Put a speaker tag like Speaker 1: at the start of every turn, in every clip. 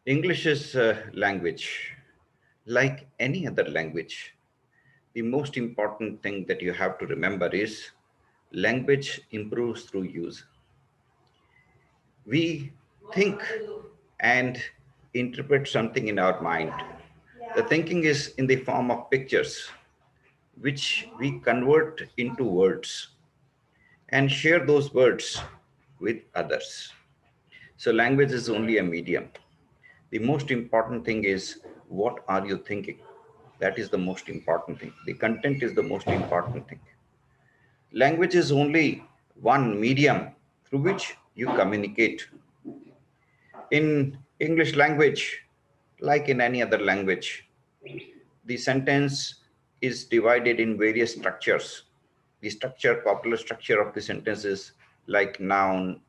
Speaker 1: English is a language. Like any other language, the most important thing that you have to remember is language improves through use. We think and interpret something in our mind. The thinking is in the form of pictures, which we convert into words and share those words with others. So, language is only a medium. The most important thing is what are you thinking? That is the most important thing. The content is the most important thing. Language is only one medium through which you communicate. In English language, like in any other language, the sentence is divided in various structures. The popular structure of the sentence is like noun,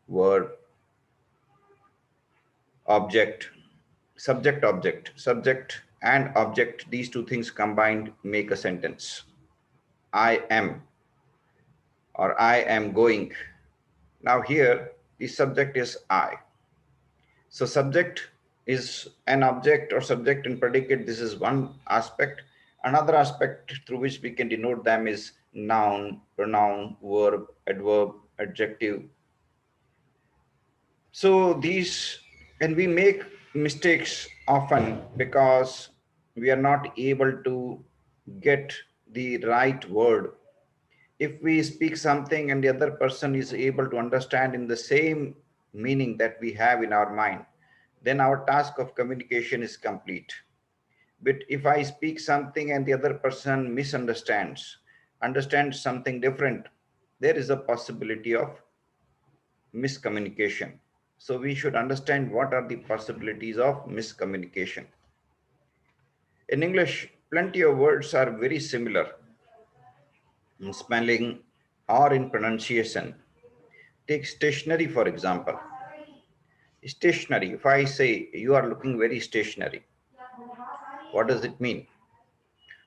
Speaker 1: verb, object, subject and object. These two things combined make a sentence. I am or I am going. Now here the subject is I. So subject is an object or subject and predicate. This is one aspect. Another aspect through which we can denote them is noun, pronoun, verb, adverb, adjective. So these, and we make mistakes often because we are not able to get the right word. If we speak something and the other person is able to understand in the same meaning that we have in our mind, then our task of communication is complete. But if I speak something and the other person understands something different, there is a possibility of miscommunication. So we should understand what are the possibilities of miscommunication. In English, plenty of words are very similar in spelling or in pronunciation. Take stationery, for example. Stationery, if I say you are looking very stationary, what does it mean?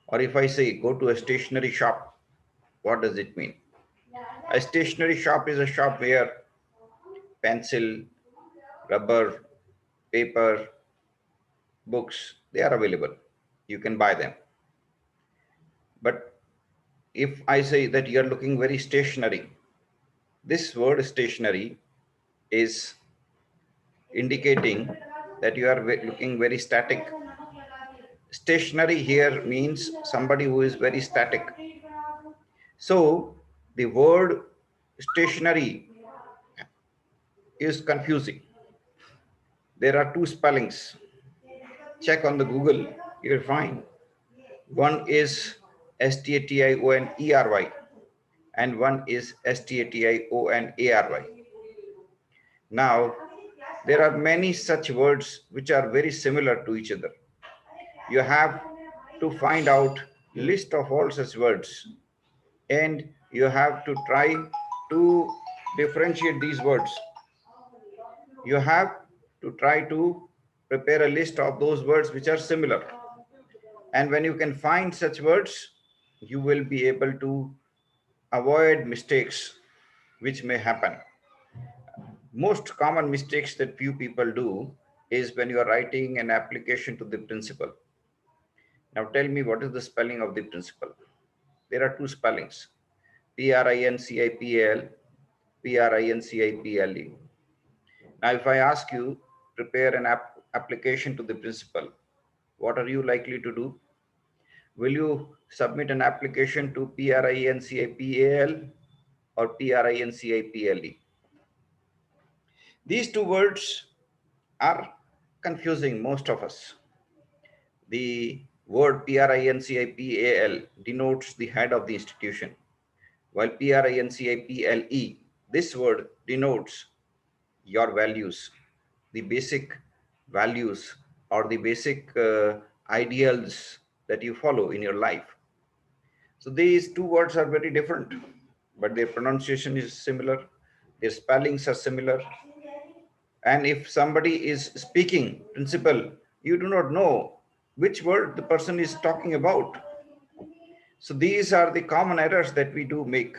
Speaker 1: Or if I say go to a stationery shop, what does it mean? A stationery shop is a shop where pencil, rubber, paper, books, they are available. You can buy them. But if I say that you are looking very stationary, this word stationary is indicating that you are looking very static. Stationary here means somebody who is very static. So the word stationary is confusing. There are two spellings. Check on the Google, you'll find. One is Stationyy and one is Stationary. Now, there are many such words which are very similar to each other. You have to find out list of all such words and you have to try to differentiate these words. You have to try to prepare a list of those words which are similar. And when you can find such words, you will be able to avoid mistakes which may happen. Most common mistakes that few people do is when you are writing an application to the principal. Now tell me, what is the spelling of the principal? There are two spellings, Principal, Principle. Now if I ask you, prepare an application to the principal, what are you likely to do? Will you submit an application to Principal or Principle? These two words are confusing most of us. The word Principal denotes the head of the institution, while Principle, this word denotes your values, the basic values or the basic ideals that you follow in your life. So these two words are very different, but their pronunciation is similar, their spellings are similar. And if somebody is speaking principle, you do not know which word the person is talking about. So these are the common errors that we do make.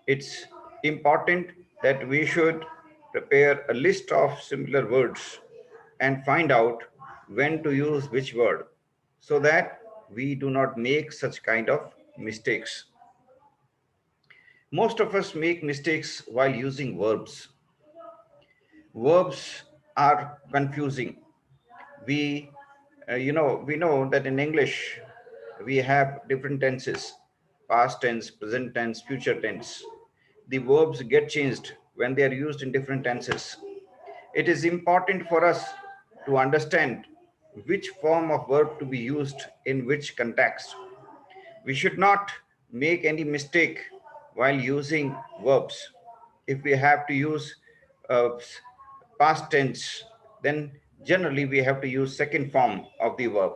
Speaker 1: It's important that we should prepare a list of similar words and find out when to use which word so that we do not make such kind of mistakes. Most of us make mistakes while using verbs. Verbs are confusing. We, we know that in English we have different tenses: past tense, present tense, future tense. The verbs get changed when they are used in different tenses. It is important for us to understand which form of verb to be used in which context. We should not make any mistake while using verbs. If we have to use uh, past tense, then generally we have to use second form of the verb.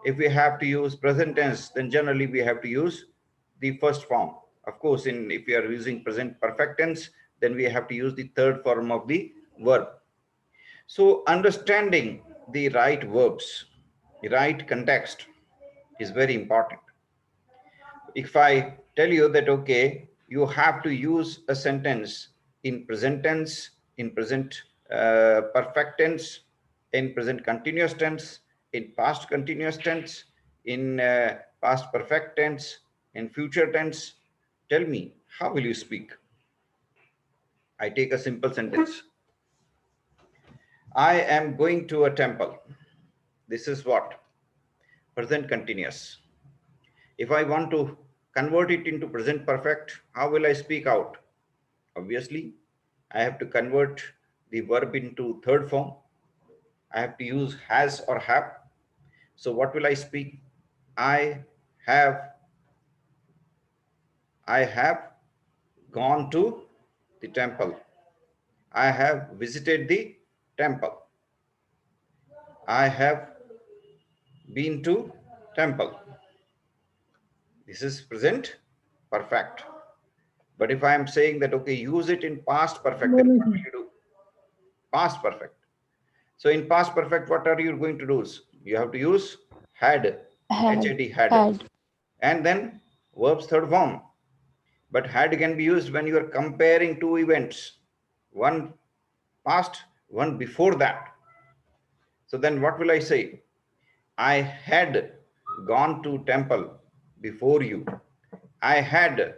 Speaker 1: If we have to use present tense, then generally we have to use the first form. Of course, if we are using present perfect tense, then we have to use the third form of the verb. So understanding the right verbs, the right context is very important. If I tell you that, okay, you have to use a sentence in present tense, in present perfect tense, in present continuous tense, in past continuous tense, in past perfect tense, in future tense, tell me, how will you speak? I take a simple sentence. I am going to a temple. This is what? Present continuous. If I want to convert it into present perfect, how will I speak out? Obviously, I have to convert the verb into third form. I have to use has or have. So what will I speak? I have, I have gone to the temple. I have visited the temple. I have been to temple. This is present perfect. But if I am saying that, okay, use it in past perfect, then what will you do? Past perfect. So in past perfect, what are you going to do? You have to use had,
Speaker 2: Had.
Speaker 1: had, had.
Speaker 2: Had.
Speaker 1: And then verb's third form. But had can be used when you are comparing two events, one past, one before that. So then what will I say? I had gone to temple before you. I had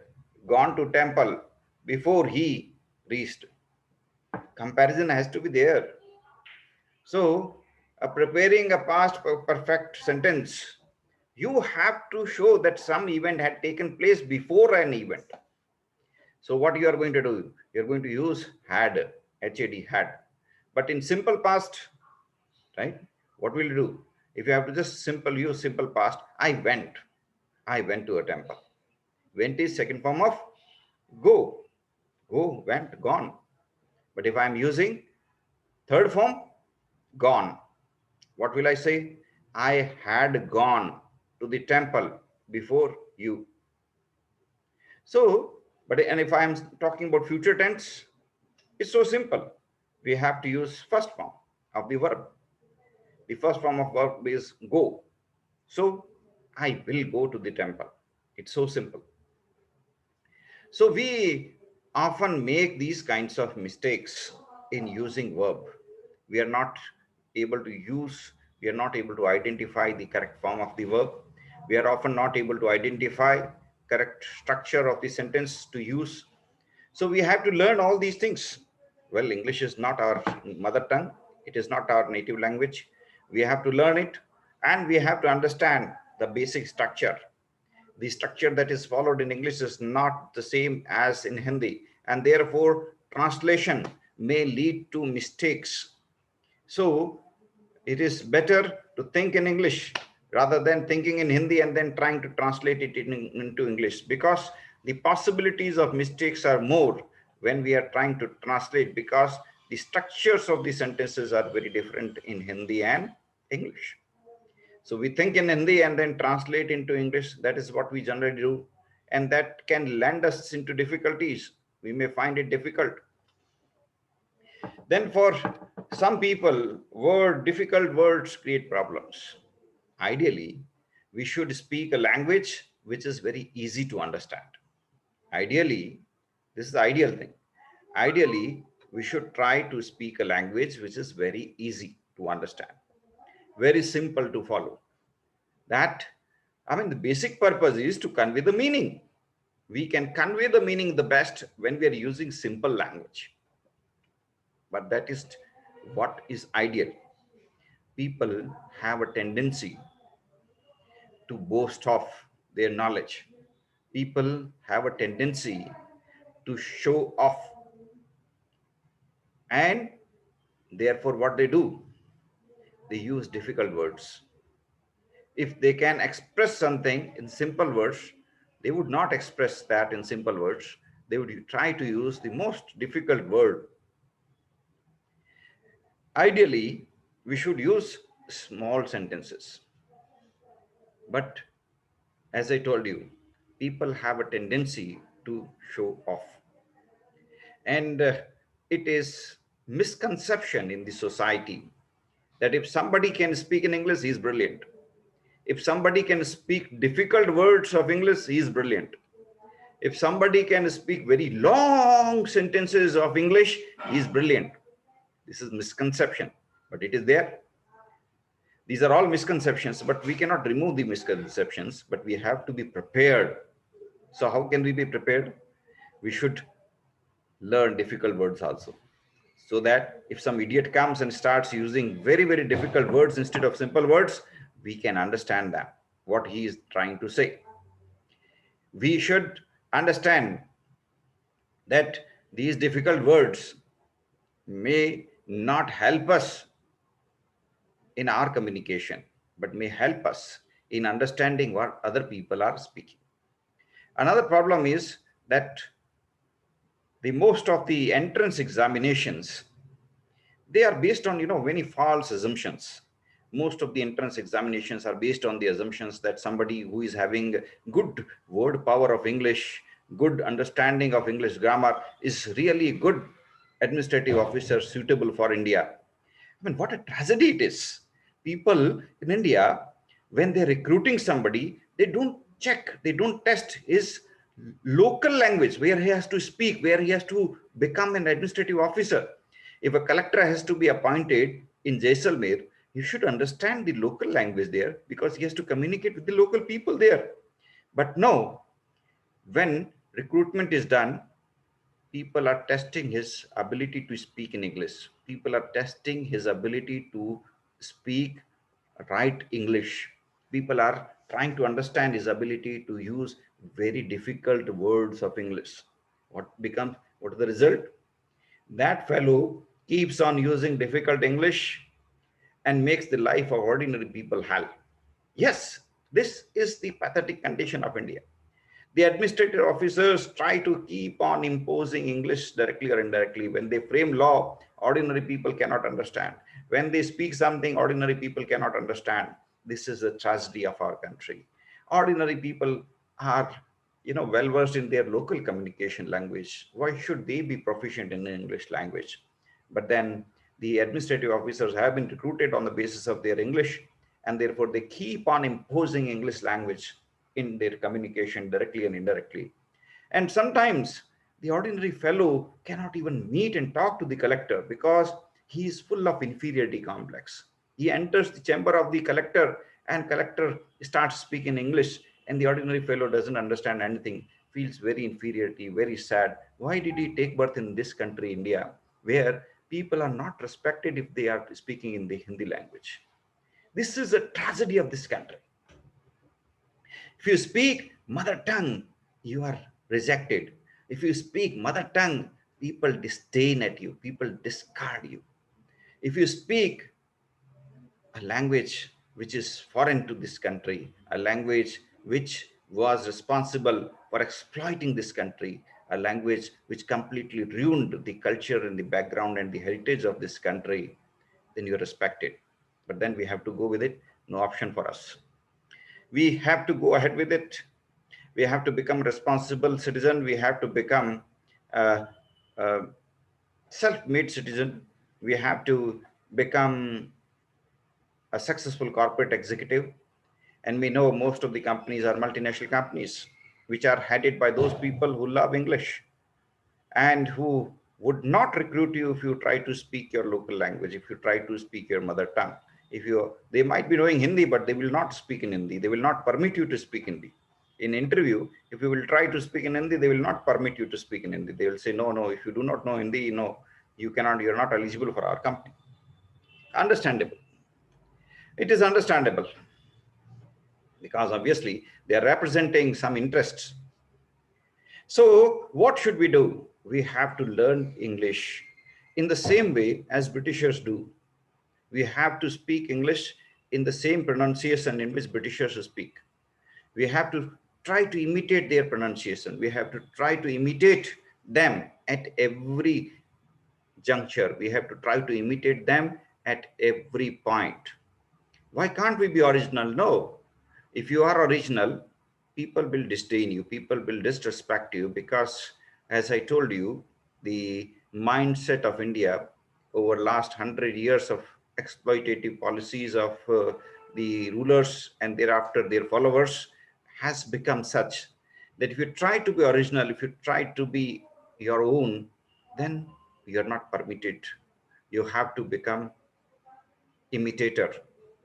Speaker 1: gone to temple before he reached. Comparison has to be there. So, preparing a past perfect sentence, you have to show that some event had taken place before an event. So, what you are going to do? You're going to use had, had. But in simple past, right? What will you do? If you have to just use simple past, I went to a temple. Went is second form of go. Go, went, gone. But if I'm using third form, gone. What will I say? I had gone to the temple before you. So, and if I'm talking about future tense, it's so simple. We have to use first form of the verb. The first form of verb is go. So, I will go to the temple. It's so simple. So we often make these kinds of mistakes in using verb. We are not able to use, we are not able to identify the correct form of the verb. We are often not able to identify correct structure of the sentence to use. So we have to learn all these things. Well, English is not our mother tongue. It is not our native language. We have to learn it and we have to understand the basic structure. The structure that is followed in English is not the same as in Hindi, and therefore translation may lead to mistakes. So it is better to think in English rather than thinking in Hindi and then trying to translate it into English, because the possibilities of mistakes are more when we are trying to translate, because the structures of the sentences are very different in Hindi and English. So we think in Hindi and then translate into English. That is what we generally do. And that can land us into difficulties. We may find it difficult. Then for some people, difficult words create problems. Ideally, we should speak a language which is very easy to understand. Ideally, this is the ideal thing. Ideally, we should try to speak a language which is very easy to understand, very simple to follow. That, I mean, the basic purpose is to convey the meaning. We can convey the meaning the best when we are using simple language. But that is what is ideal. People have a tendency to boast of their knowledge. People have a tendency to show off, and therefore what they do, they use difficult words. If they can express something in simple words, they would not express that in simple words. They would try to use the most difficult word. Ideally, we should use small sentences. But as I told you, people have a tendency to show off. And it is misconception in the society that if somebody can speak in English, he is brilliant. If somebody can speak difficult words of English, he is brilliant. If somebody can speak very long sentences of English, he is brilliant. This is misconception, but it is there. These are all misconceptions, but we cannot remove the misconceptions, but we have to be prepared. So how can we be prepared? We should learn difficult words also, so that if some idiot comes and starts using very, very difficult words instead of simple words, we can understand them, what he is trying to say. We should understand that these difficult words may not help us in our communication, but may help us in understanding what other people are speaking. Another problem is that the most of the entrance examinations, they are based on many false assumptions. Most of the entrance examinations are based on the assumptions that somebody who is having good word power of English, good understanding of English grammar, is really good administrative officer suitable for India. I mean, what a tragedy it is. People in India, when they're recruiting somebody, they don't check, they don't test his local language, where he has to speak, where he has to become an administrative officer. If a collector has to be appointed in Jaisalmer, he should understand the local language there, because he has to communicate with the local people there. But no, when recruitment is done, people are testing his ability to speak in English. People are testing his ability to speak right English. People are trying to understand his ability to use very difficult words of English. What is the result? That fellow keeps on using difficult English and makes the life of ordinary people hell. Yes, this is the pathetic condition of India. The administrative officers try to keep on imposing English directly or indirectly. When they frame law, ordinary people cannot understand. When they speak something, ordinary people cannot understand. This is a tragedy of our country. Ordinary people are, well versed in their local communication language. Why should they be proficient in the English language? But then the administrative officers have been recruited on the basis of their English, and therefore they keep on imposing English language in their communication directly and indirectly. And sometimes the ordinary fellow cannot even meet and talk to the collector because he is full of inferiority complex. He enters the chamber of the collector, and collector starts speaking English, and the ordinary fellow doesn't understand anything, feels very inferiority, very sad. Why did he take birth in this country, India, where people are not respected if they are speaking in the Hindi language? This is a tragedy of this country. If you speak mother tongue, you are rejected. If you speak mother tongue, people disdain at you, people discard you. If you speak a language which is foreign to this country, a language which was responsible for exploiting this country, a language which completely ruined the culture and the background and the heritage of this country, then you're respected. But then we have to go with it, no option for us. We have to go ahead with it. We have to become responsible citizen. We have to become a self-made citizen. We have to become a successful corporate executive. And we know most of the companies are multinational companies, which are headed by those people who love English and who would not recruit you if you try to speak your local language, if you try to speak your mother tongue. If you, they might be knowing Hindi, but they will not speak in Hindi. They will not permit you to speak Hindi. In interview, if you will try to speak in Hindi, they will not permit you to speak in Hindi. They will say, no, no, if you do not know Hindi, no, you cannot, you're not eligible for our company. Understandable. It is understandable because obviously they are representing some interests. So what should we do? We have to learn English in the same way as Britishers do. We have to speak English in the same pronunciation in which Britishers speak. We have to try to imitate their pronunciation. We have to try to imitate them at every juncture. We have to try to imitate them at every point. Why can't we be original? No. If you are original, people will disdain you, people will disrespect you because, as I told you, the mindset of India over last 100 years of exploitative policies of the rulers and thereafter their followers has become such that if you try to be original, if you try to be your own, then you're not permitted. You have to become imitator.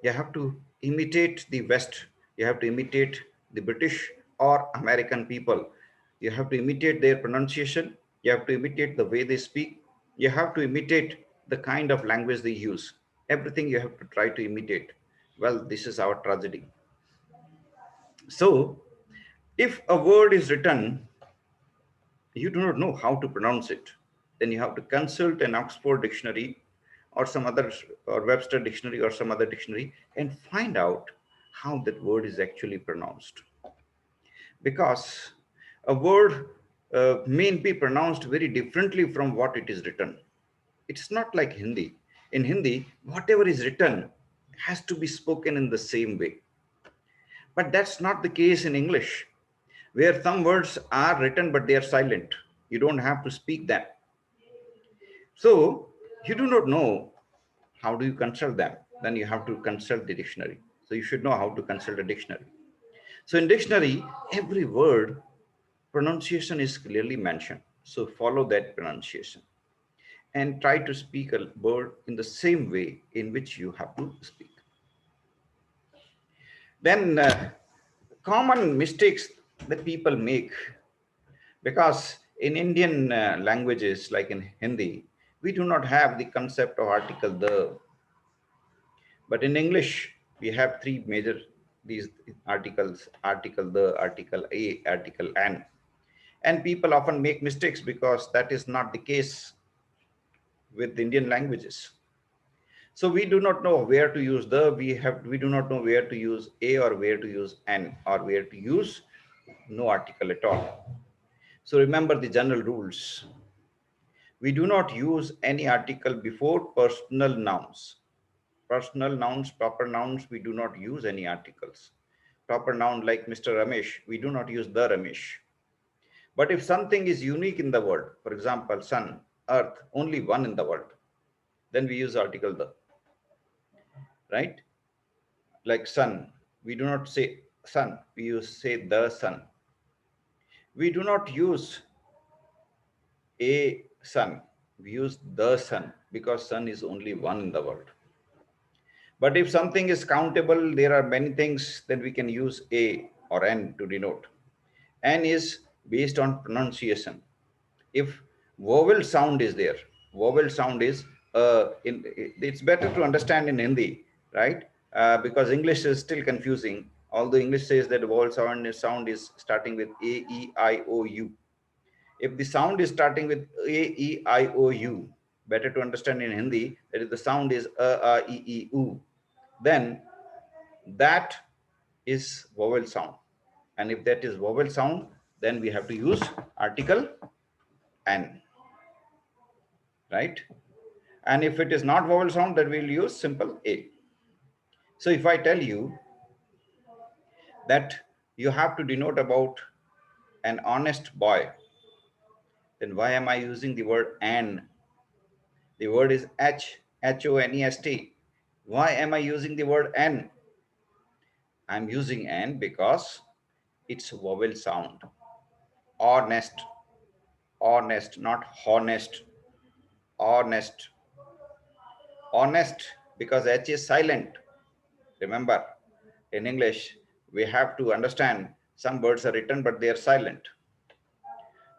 Speaker 1: You have to imitate the West. You have to imitate the British or American people. You have to imitate their pronunciation. You have to imitate the way they speak. You have to imitate the kind of language they use. Everything you have to try to imitate. Well, this is our tragedy. So, if a word is written, you do not know how to pronounce it, then you have to consult an Oxford dictionary or some other, or Webster dictionary or some other dictionary, and find out how that word is actually pronounced. Because a word may be pronounced very differently from what it is written. It's not like Hindi. In Hindi, whatever is written has to be spoken in the same way. But that's not the case in English, where some words are written but they are silent. You don't have to speak them. So you do not know how do you consult them. Then you have to consult the dictionary. So you should know how to consult a dictionary. So in dictionary, every word pronunciation is clearly mentioned. So follow that pronunciation and try to speak a word in the same way in which you have to speak. Then common mistakes that people make, because in Indian languages like in Hindi, we do not have the concept of article the, but in English we have three major these articles: article the, article a, article an. And people often make mistakes because that is not the case with Indian languages. So we do not know where to use the, we do not know where to use a or where to use an or where to use no article at all. So remember the general rules. We do not use any article before personal nouns. Personal nouns, proper nouns, we do not use any articles. Proper noun like Mr. Ramesh, we do not use the Ramesh. But if something is unique in the world, for example, sun, earth, only one in the world, then we use article the, right? Like sun, we do not say sun, we use say the sun. We do not use a sun, we use the sun because sun is only one in the world. But if something is countable, there are many things that we can use a or an to denote. N is based on pronunciation. If vowel sound is there, vowel sound is it's better to understand in Hindi, right? Because English is still confusing. Although English says that vowel sound is starting with a, e, I, o, u. If the sound is starting with a, e, I, o, u, better to understand in Hindi that if the sound is a, e, e, u, then that is vowel sound. And if that is vowel sound, then we have to use article an, right? And if it is not vowel sound, then we'll use simple a. So if I tell you that you have to denote about an honest boy, then why am I using the word an? The word is H-O-N-E-S-T. Why am I using the word an? I'm using an because it's vowel sound. Honest, honest, not honest. honest. Honest, because H is silent. Remember, in English, we have to understand some words are written, but they are silent.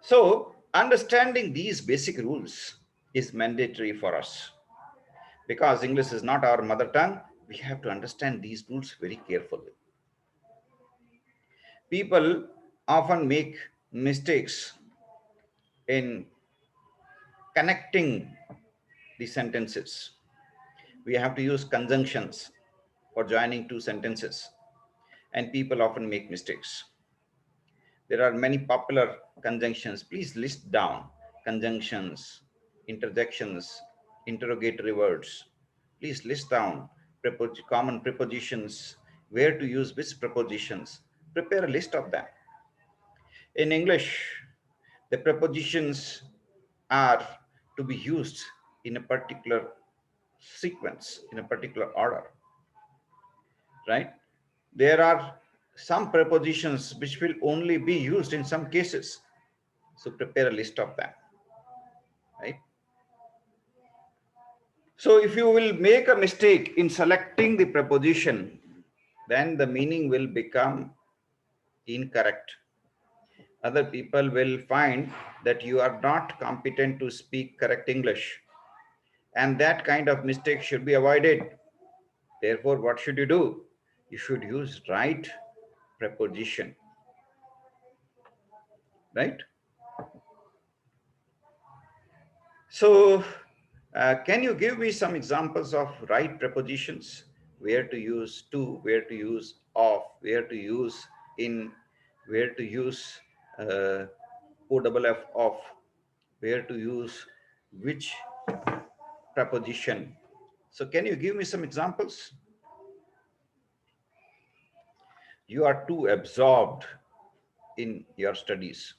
Speaker 1: So, understanding these basic rules is mandatory for us. Because English is not our mother tongue, we have to understand these rules very carefully. People often make mistakes in connecting the sentences. We have to use conjunctions for joining two sentences, and people often make mistakes. There are many popular conjunctions. Please list down conjunctions, interjections, interrogatory words. Please list down common prepositions, where to use which prepositions. Prepare a list of them. In English, the prepositions are to be used in a particular sequence, in a particular order, right? There are some prepositions which will only be used in some cases. So prepare a list of them, right? So if you will make a mistake in selecting the preposition, then the meaning will become incorrect. Other people will find that you are not competent to speak correct English. And that kind of mistake should be avoided. Therefore, what should you do? You should use right preposition, right? So, can you give me some examples of right prepositions? Where to use to, where to use of, where to use in, where to use OFF of, where to use which preposition? So, can you give me some examples? You are too absorbed in your studies.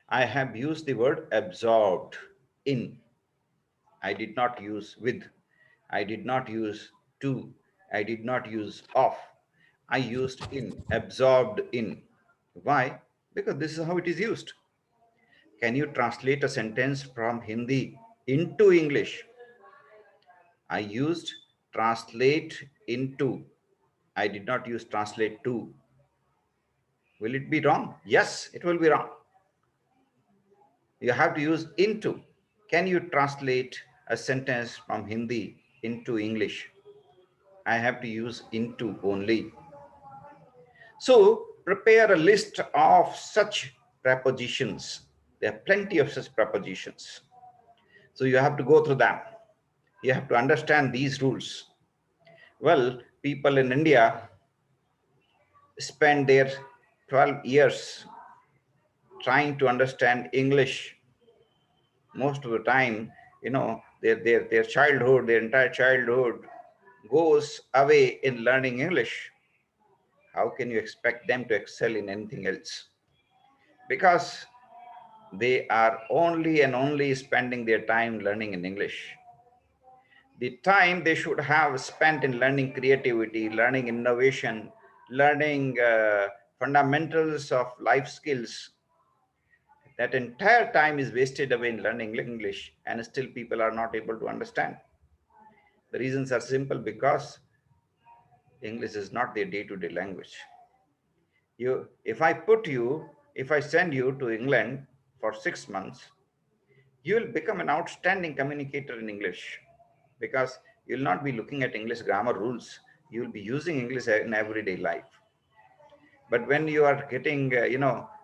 Speaker 1: I have used the word absorbed in. I did not use with. I did not use to. I did not use of. I used in, absorbed in. Why? Because this is how it is used. Can you translate a sentence from Hindi into English? I used translate into. I did not use translate to. Will it be wrong? Yes, it will be wrong. You have to use into. Can you translate a sentence from Hindi into English? I have to use into only. So prepare a list of such prepositions. There are plenty of such prepositions. So you have to go through them. You have to understand these rules. Well, people in India spend their 12 years trying to understand English. Most of the time, their childhood, their entire childhood goes away in learning English. How can you expect them to excel in anything else? Because they are only and only spending their time learning in English. The time they should have spent in learning creativity, learning innovation, learning fundamentals of life skills, that entire time is wasted away in learning English, and still people are not able to understand. The reasons are simple: because English is not their day-to-day language. If I send you to England for 6 months, you will become an outstanding communicator in English, because you'll not be looking at English grammar rules. You'll be using English in everyday life. But when you are getting,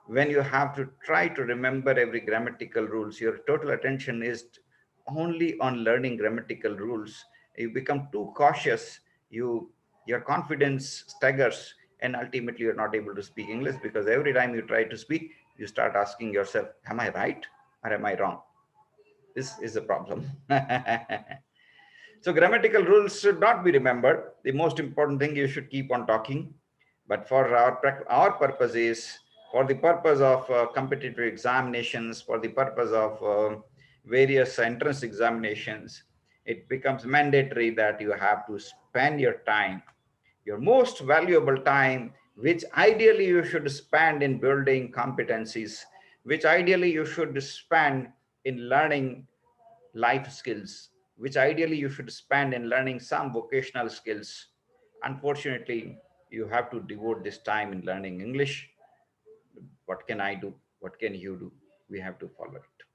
Speaker 1: when you have to try to remember every grammatical rules, your total attention is only on learning grammatical rules. You become too cautious. Your confidence staggers, and ultimately you're not able to speak English, because every time you try to speak, you start asking yourself, am I right or am I wrong? This is a problem. So grammatical rules should not be remembered. The most important thing, you should keep on talking. But for our purpose is, for the purpose of competitive examinations, for the purpose of various entrance examinations, it becomes mandatory that you have to spend your time, your most valuable time, which ideally you should spend in building competencies, which ideally you should spend in learning life skills, which ideally you should spend in learning some vocational skills. Unfortunately, you have to devote this time in learning English. What can I do? What can you do? We have to follow it.